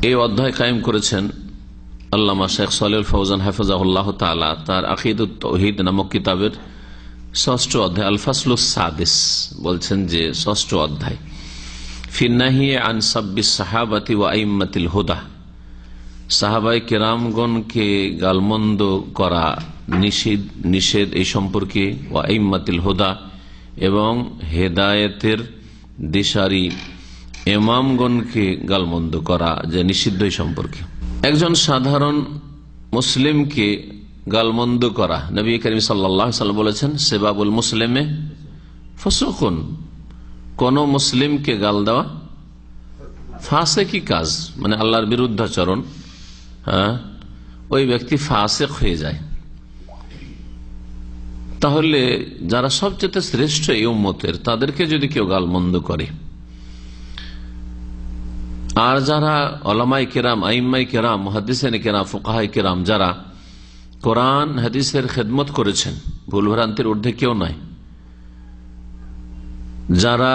এই অধ্যায় কায়েম করেছেন আল্লামা শেখ সালেহুল ফৌজান হাফিজাহুল্লাহ তাআলা তার আকিদুত তাওহীদ নামক কিতাবের ৬ষ্ঠ অধ্যায় আল ফাসলুস সাদিস বলছেন যে ৬ষ্ঠ অধ্যায় ফি নাহি আন সাব্বিস সাহাবাতি ওয়া আইম্মাতিল হুদা, সাহাবায়ে কেরামগণকে গালমন্দ করা নিষেধ এই সম্পর্কে, ওয়া আইম্মাতিল হুদা এবং হেদায়েতের দিশারি ইমামগণকে গালমন্দ করা যে নিষিদ্ধ এই সম্পর্কে। একজন সাধারণ মুসলিমকে গালমন্দ করা, নবী করিম সাল্লাল্লাহু আলাইহি ওয়াসাল্লাম বলেছেন সেবাবুল মুসলিমে ফুসুকুন, কোন মুসলিমকে গাল দেওয়া ফাসেকি কাজ, মানে আল্লাহর বিরুদ্ধাচরণ। ওই ব্যক্তি ফাসেক হয়ে যায়। তাহলে যারা সবচেয়ে শ্রেষ্ঠ এই উম্মতের, তাদেরকে যদি কেউ গালমন্দ করে, আর যারা উলামায়ে কেরাম, আইম্মায়ে কেরাম, মুহাদ্দিসিনে কেরাম, ফুকাহায়ে কেরাম যারা কোরআন হাদিসের খেদমত করেছেন, ভুল ভ্রান্তির ঊর্ধ্বে কেউ নয়, যারা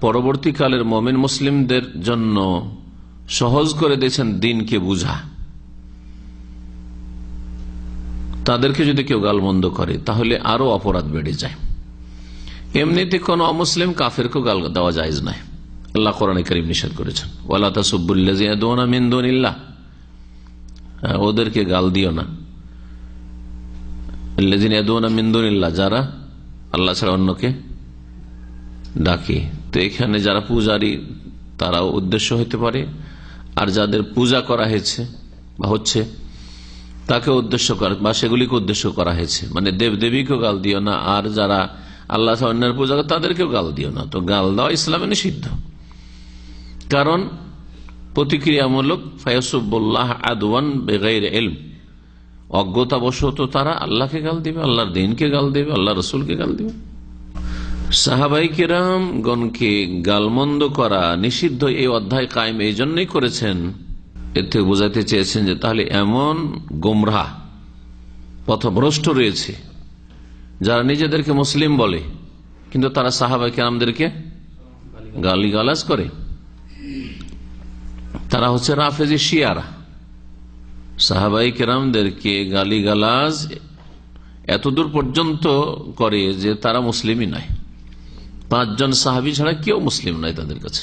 পরবর্তীকালের মুমিন মুসলিমদের জন্য সহজ করে দিয়েছেন দ্বীনকে বুঝা, তাদেরকে যদি কেউ গালমন্দ করে তাহলে আরো অপরাধ বেড়ে যায়। এমনিতে কোন অমুসলিম কাফেরকে গাল দেওয়া জায়েজ নয়। আল্লাহ কোরআনে কারীম নিষেধ করেছেন ওয়ালা তাসুব্বুল্লাযিনা ইয়াদউনা মিন দুনিল্লাহ, ওদেরকে গাল দিও না। আল্লাযিনা ইয়াদউনা মিন দুনিল্লাহ, যারা আল্লাহ ছাড়া অন্যকে ডাকে। তো এখানে যারা পূজারী তারাও উদ্দেশ্য হতে পারে, আর যাদের পূজা করা হয়েছে বা হচ্ছে তাকে উদ্দেশ্য করা বা সেগুলিকে উদ্দেশ্য করা হয়েছে, মানে দেব দেবীকেও গাল দিও না, আর যারা আল্লাহ অন্যের পূজা করে তাদেরকেও গাল দিও না। তো গাল দেওয়া ইসলামে নিষিদ্ধ, কারণ প্রতিক্রিয়ামূলক ফায়াসুবুল্লাহ আদওয়ান বিগাইরি ইলম, অজ্ঞতাবশত তারা আল্লাহকে গাল দিবে, আল্লাহর দ্বীনকে গাল দিবে, আল্লাহ রসুলকে গাল দিবে। সাহাবায়ে কেরাম গণকে গালমন্দ করা নিষিদ্ধ এই অধ্যায় কায়েম এই জন্যই করেছেন, এতে বোঝাতে চেয়েছেন যে তাহলে এমন গোমরাহ পথভ্রষ্ট রয়েছে যারা নিজেদেরকে মুসলিম বলে কিন্তু তারা সাহাবায়ে কেরামদেরকে গালিগালাজ করে। তারা হচ্ছে রাফেজি শিয়ারা। সাহাবায়ে কেরামদেরকে গালিগালাজ এতদূর পর্যন্ত করে যে তারা মুসলিমই নয়, 5 জন সাহাবী ছাড়া কেউ মুসলিম নয় তাদের কাছে।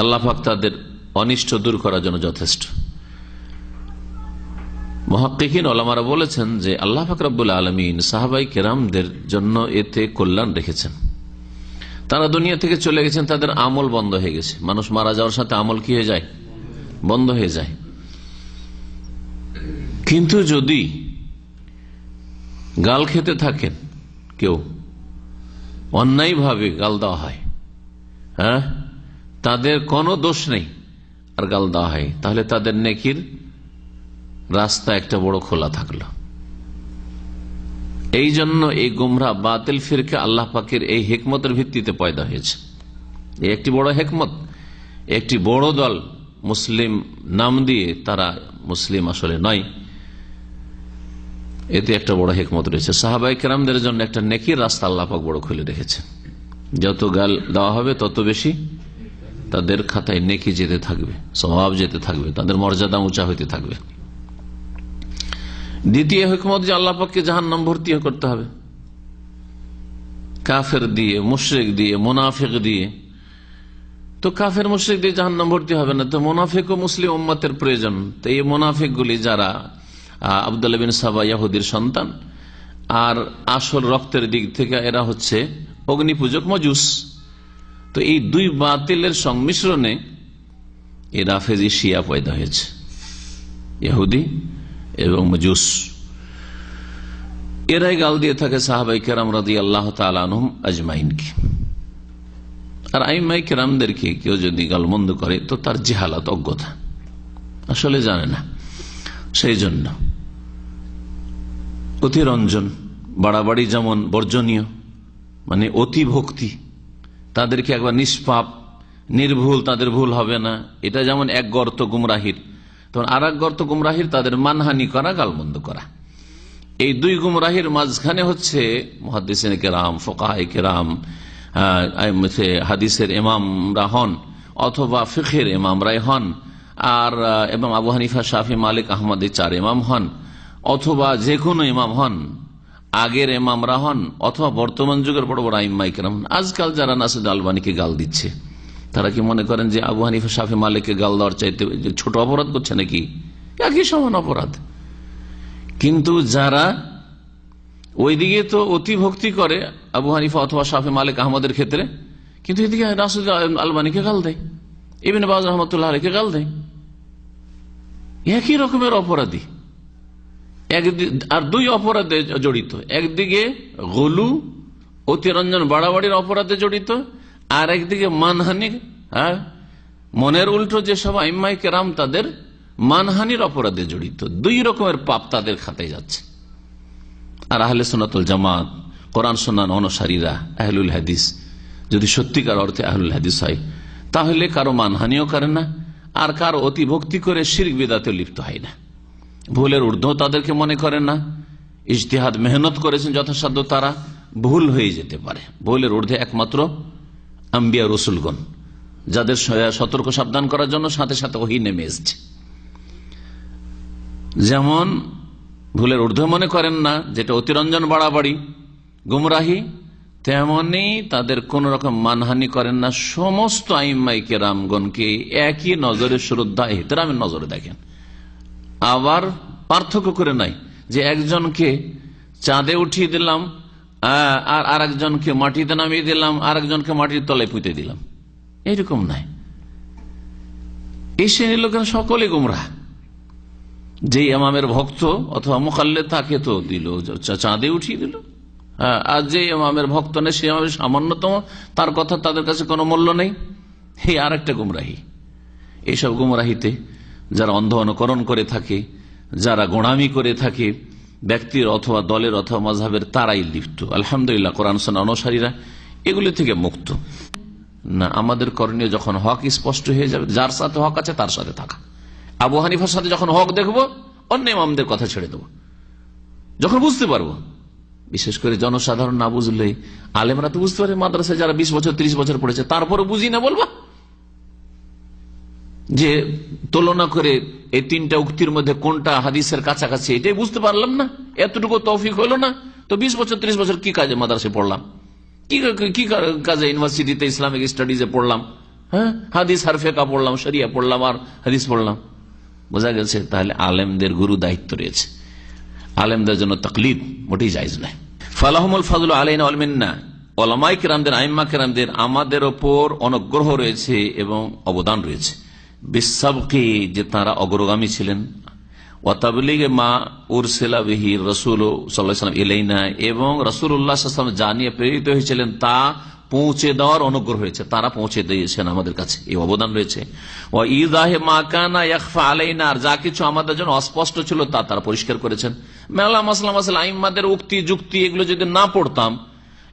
আল্লাহ পাক তাদের অনিষ্ট দূর করার জন্য যথেষ্ট। মুহাক্কিকিন ওলামারা বলেছেন যে আল্লাহ পাক রব্বুল আলামিন সাহাবায়ে কেরামদের জন্য এতে কল্যাণ রেখেছেন। তারা দুনিয়া থেকে চলে গেছেন, তাদের আমল বন্ধ হয়ে গেছে। মানুষ মারা যাওয়ার সাথে আমল কি হয়ে যায়? বন্ধ হয়ে যায়। কিন্তু যদি গাল খেতে থাকেন, কেউ অন্যায়ভাবে গাল দেওয়া হয়, তাদের কোনো দোষ নেই, আর গাল দেওয়া হয়, তাহলে তাদের নেকির রাস্তা একটা বড় খোলা থাকলো। এই জন্য এই গুমরাহ বাতিল ফিরকা আল্লাহ পাকের এই হিকমতের ভিত্তিতে পয়দা হয়েছে। এই একটি বড় হিকমত, একটি বড় দল মুসলিম নাম দিয়ে তারা মুসলিম আসলে নয়, এতে একটা বড় হিকমত রয়েছে। সাহাবায়ে কেরামদের জন্য একটা নেকির রাস্তা আল্লাহ পাক বড় খুলে রেখেছে। যত গাল দেওয়া হবে তত বেশি তাদের খাতায় নেকি যেতে থাকবে, সওয়াব যেতে থাকবে, তাদের মর্যাদা উঁচা হইতে থাকবে। দ্বিতীয় হিকমত যে আল্লাহ পাককে জাহান্নাম ভর্তি করতে হবে, কাফের দিয়ে, মুশরিক দিয়ে, মুনাফিক দিয়ে। তো কাফের মুশরিক দিয়ে জাহান্নাম ভর্তি হবে না, তো মুনাফিক ও মুসলিম উম্মতের প্রয়োজন। তো এই মুনাফিক গুলি যারা আব্দুল্লাহ বিন সাবা ইয়াহুদির সন্তান, আর আসল রক্তের দিক থেকে এরা হচ্ছে অগ্নিপূজক মজুস। তো এই দুই বাতিলের সংমিশ্রণে এই রাফেজি শিয়া পয়দা হয়েছে, ইহুদি এবং মজুস। এরাই গাল দিয়ে থাকে সাহাবায়ে কেরাম রাদিয়াল্লাহু তাআলা আনহুম আজমাইনকে। আর আইম্মায়ে কেরামদেরকে কেউ যদি গালমন্দ করে তো তার জাহালাত, অজ্ঞতা, আসলে জানে না। সেই জন্য অতিরঞ্জন, বাড়াবাড়ি যেমন বর্জনীয়, মানে অতি ভক্তি, তাদেরকে একবার নিষ্পাপ নির্ভুল, তাদের ভুল হবে না, এটা যেমন এক গর্ত গুমরাহির, তখন আর এক গর্ত গুমরাহির তাদের মানহানি করা, গালমন্দ করা। এই দুই গুমরাহির মাঝখানে হচ্ছে মুহাদ্দিসিনে কেরাম, ফুকাহায়ে কেরাম, হাদিসের ইমামরা হন অথবা ফিকহের ইমামরাই হন, আর এবং আবু হানিফা, শাফি, মালিক, আহমদ এই 4 ইমাম হন, অথবা যে কোনো ইমাম হন, আগের ইমামরা হন, অথবা বর্তমান যুগের বড় বড় আইম্মায়ে কেরাম। আজকাল যারা নাসির আলবানীকে গাল দিচ্ছে তারা কি মনে করেন যে আবু হানিফা, শাফি, মালিককে গাল দেওয়ার চাইতে ছোট অপরাধ করছে নাকি? একই সমান অপরাধ। কিন্তু যারা ওইদিকে তো অতি ভক্তি করে আবু হানিফা অথবা শাফি, মালিক, আহমদের ক্ষেত্রে, কিন্তু এদিকে নাসির আলবানীকে গাল দেয়, ইবনে বাজ রহমতুল্লাহ আলাইহিকে গাল দেয়। একই রকমের অপরাধী, আর 2 অপরাধে জড়িত। একদিকে গলু, অতিরঞ্জন, বাড়াবাড়ির অপরাধে জড়িত, আর একদিকে মানহানি, মনের উল্টো যেসব আইম্মায়ে কেরাম তাদের মানহানির অপরাধে জড়িত। 2 রকমের পাপ তাদের খাতায় যাচ্ছে। আর আহলে সুন্নাত ওয়াল জামাত, কোরআন সুন্নাহর অনুসারীরা, আহলুল হাদিস, যদি সত্যিকার অর্থে আহলুল হাদিস হয়, তাহলে কারো মানহানিও করে না, আর কারো অতি ভক্তি করে শিরক বিদআতে লিপ্ত হয় না। ভুলের ঊর্ধ্ব তাদেরকে মনে করেন না। ইজতিহাদ, মেহনত করেছেন যথাসাধ্য, তারা ভুল হয়ে যেতে পারে। ভুলের ঊর্ধ্বে একমাত্র আম্বিয়া, রসুলগণ, যাদের সতর্ক সাবধান করার জন্য সাথে সাথে ওহী নেমে এসছে। যেমন ভুলের ঊর্ধ্বে মনে করেন না, যেটা অতিরঞ্জন, বাড়াবাড়ি, গুমরাহি, তেমনি তাদের কোন রকম মানহানি করেন না। সমস্ত আইম্মায়ে কেরামগণকে একই নজরে, শ্রদ্ধা, ইহতিরামের নজরে দেখেন। আবার পার্থক্য করে নাই যে একজনকে চাঁদে উঠিয়ে দিলাম আর আরেকজনকে মাটিতে নামিয়ে দিলাম, আরেকজনকে মাটির তলায় পুঁতে দিলাম, এইরকম নাই। এই শ্রেণীর লোকেরা সকলে গুমরাহ। যে ইমামের ভক্ত অথবা মুকাল্লিদ, তাকে তো দিল চাঁদে উঠিয়ে দিল, আর যে ইমামের ভক্ত নেই, সে ইমামের সামান্যতম, তার কথা তাদের কাছে কোনো মূল্য নেই। এই আর একটা গুমরাহি। এইসব গুমরাহিতে যারা অন্ধ অনুকরণ করে থাকে, যারা গোঁড়ামি করে থাকে, ব্যক্তির অথবা দলের অথবা মাযহাবের, তারাই লিপ্ত। আলহামদুলিল্লাহ, কোরআন সুন্নাহ অনুসারীরা এগুলি থেকে মুক্ত না। আমাদের করণীয়, যখন হক স্পষ্ট হয়ে যাবে, যার সাথে হক আছে তার সাথে থাকা। আবু হানিফার সাথে যখন হক দেখবো, অন্য ইমামদের কথা ছেড়ে দেবো। যখন বুঝতে পারবো, বিশেষ করে জনসাধারণ না বুঝলে, আলেমরা তো বুঝতে পারে, মাদ্রাসায় যারা 20 বছর 30 বছর পড়েছে, তারপরে বুঝি না বলবা যে তুলনা করে এই 3টা উক্তির মধ্যে কোনটা হাদিসের কাছাকাছি, এটাই বুঝতে পারলাম না, এতটুকু তৌফিক হলো না। তো 20 বছর 30 বছর কি কাজে মাদ্রাসায় পড়লাম, কি কাজে ইউনিভার্সিটিতে ইসলামিক স্টাডিজে পড়লাম, হাদিস আর ফিকহ পড়লাম, শরিয়া পড়লাম আর হাদিস পড়লাম। বোঝা গেছে, তাহলে আলেমদের গুরু দায়িত্ব রয়েছে। আলেমদের জন্য তাকলিদ মোটেই জায়েজ নয়। ফালাহুমুল ফাযলু আলাইনা ওয়াল মিন্নাহ, উলামায়ে কেরামদের, আইম্মা কেরামদের আমাদের ওপর অনুগ্রহ রয়েছে এবং অবদান রয়েছে। বিসাবকি, যে তারা অগ্রগামী ছিলেন, ওয়া তাবলীগে মা উরসিলা বিহি রাসূল সাল্লাল্লাহু আলাইহি ওয়াসাল্লাম ইলাইনা, এবং রাসূলুল্লাহ সাল্লাল্লাহু আলাইহি ওয়াসাল্লাম যা নিয়ে প্রেরিত হয়েছিলেন তা পৌঁছে দেওয়ার অনুগ্রহ হয়েছে, তারা পৌঁছে দিয়েছেন আমাদের কাছে, এই অবদান রয়েছে। ওয়া ইযাহি মা কানা ইয়াখফা আলাইনা, আর যা কিছু আমাদের জন্য অস্পষ্ট ছিল তা তারা পরিষ্কার করেছেন। মেলা মাসলা আইম্মাদের উক্তি যুক্তি এগুলো যদি না পড়তাম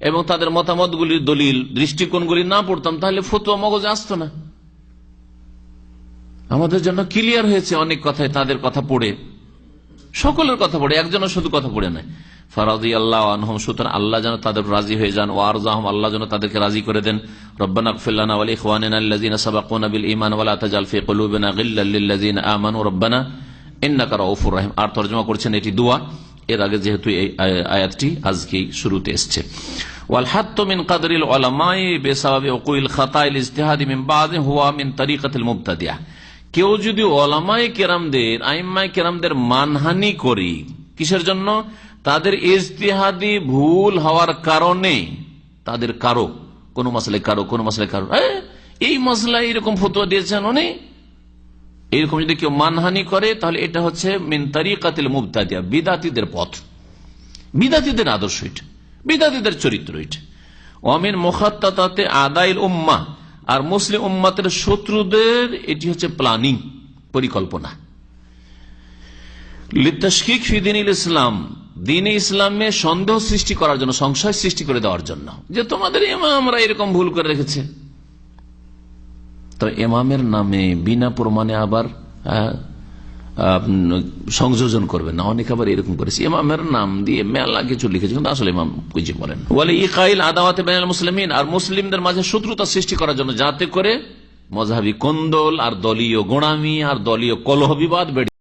এবং তাদের মতামতগুলির দলিল দৃষ্টিকোণগুলি না পড়তাম, তাহলে ফতোয়া মগজে আসতো না। আমাদের জন্য ক্লিয়ার হয়েছে অনেক কথায়, তাদের কথা পড়ে, সকলের কথা পড়ে, একজনের শুধু কথা পড়ে নাই। ফারাদিয়াল্লাহু আনহুম, সুতরাং আল্লাহ যেন তাদের রাজি হয়ে যান। ওয়া আরযাহুম, আল্লাহ যেন তাদেরকে রাজি করে দেন। রব্বানা ইগফির লানা ওয়া লিইখওয়ানিনা আল্লাযীনা সাবাকুনা বিল ঈমান ওয়া লা তাজআল ফী কুলুবিনা গিল্লাল লিল্লাযীনা আমানু রব্বানা ইন্নাকা রাউফুর রহিম। আর তরজমা করছেন এটি দোয়া। এর আগে যেহেতু এই আয়াতটি আজকে শুরুতে এসেছে। ওয়াল হাত্তু মিন কদরিল উলামাই বিসাবাবি উকুইল খাতাইল ইজতিহাদি মিন বাযি হুয়া মিন তরিকাতিল মুবতাদিআহ, কেউ যদি ওলামায়ে কেরামদের, আইম্মায়ে কেরামদের মানহানি করে, কিসের জন্য? তাদের ইজতিহাদি ভুল হওয়ার কারণে, তাদের কারো কোন মাসলায় কারো এই মাসলায় এরকম ফতোয়া দিয়েছেন উনি, এরকম যদি কেউ মানহানি করে, তাহলে এটা হচ্ছে মিন তরিকাতিল মুবতাদিআহ, বিদাতীদের পথ, বিদাতীদের আদর্শ, এটা বিদাতীদের চরিত্র, এটা ওয়ামিন মুখাত্তাতাতে আদাইল উম্মাহ, আর মুসলিম উম্মাতের শত্রুদের এটি হচ্ছে প্ল্যানিং, পরিকল্পনা। লিতাশকিক ফি দীনিল ইসলাম, দ্বীনে ইসলামে সন্দেহ সৃষ্টি করার জন্য, সংশয় সৃষ্টি করে দেওয়ার জন্য, যে তোমাদের ইমামরা এরকম ভুল করে রেখেছে। তো ইমামের নামে বিনা প্রমাণে আবার সংযোজন করবেন না। অনেকে আবার এরকম করেছে, ইমামের নাম দিয়ে মেলা কিছু লিখেছে, কিন্তু আসলে ইমাম কিছু বলেন। বলে ইকাইল আদাওয়াতে বাইনাল মুসলিমিন, আর মুসলিমদের মাঝে শত্রুতা সৃষ্টি করার জন্য, যাতে করে মযহাবী কোন্দল আর দলীয় গোঁড়ামি আর দলীয় কলহ বিবাদ বেড়ে